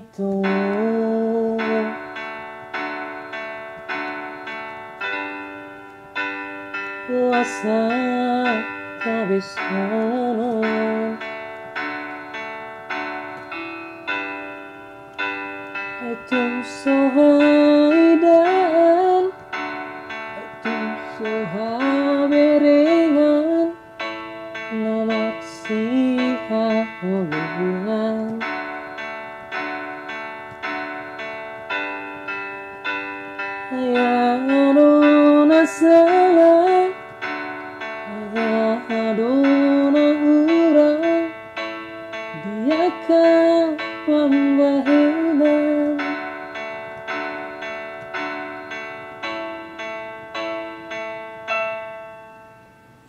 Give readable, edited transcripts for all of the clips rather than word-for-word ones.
itu puasa tak bisa itu sohaidan itu sohaberingan namak siha hubungan ayah salah aduna urang dia kan pembahinan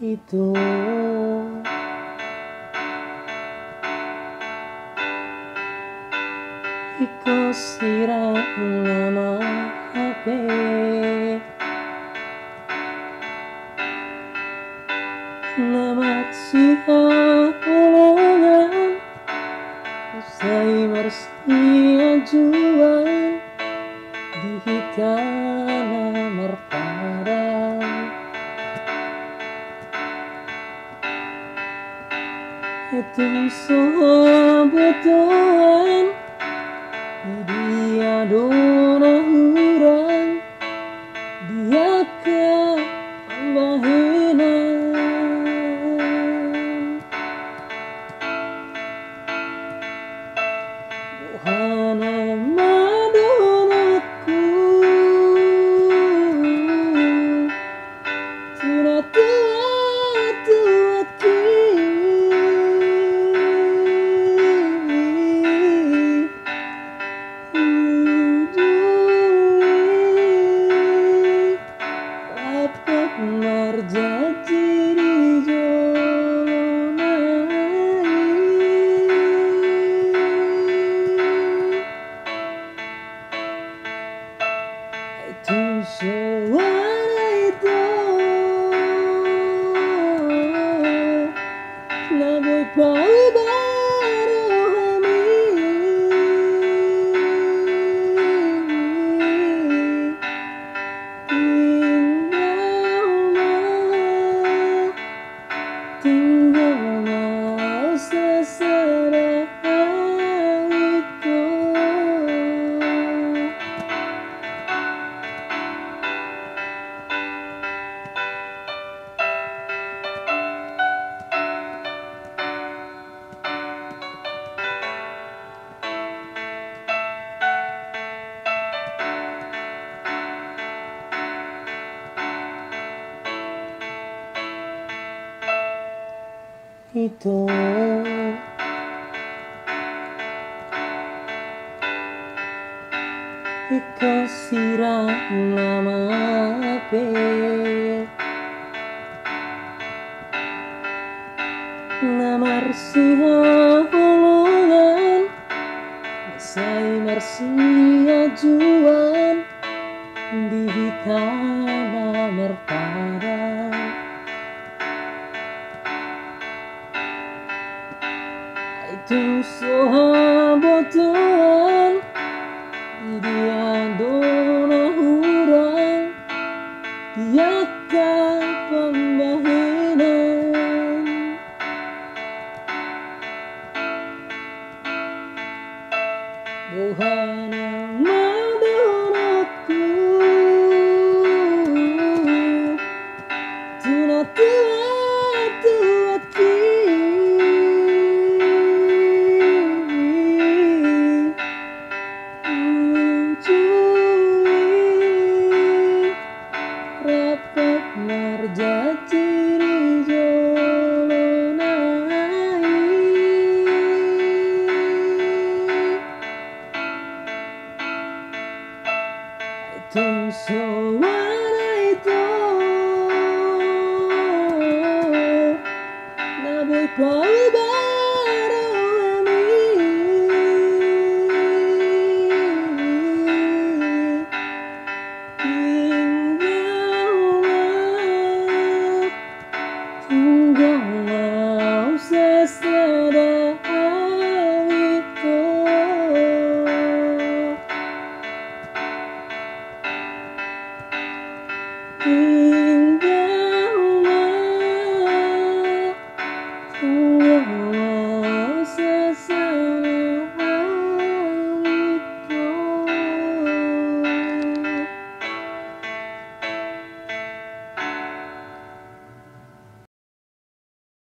itu iko sirang nama HP nama siha ulungan usai marsia juang di hitana merpadang itu sahabatan dia dona hurang dia ke pembahinan Buhana madonaku tuna tua marjati di zonai itu suara itu naboy pau baru tinggal mau seserah itu itu iko sirang nama HP nama siha ulungan sai marsia juan di hitana merpadang itu sahabatan dia dona hurang dia kan pembahinan Buhana madonaku tuna tua rapat marjati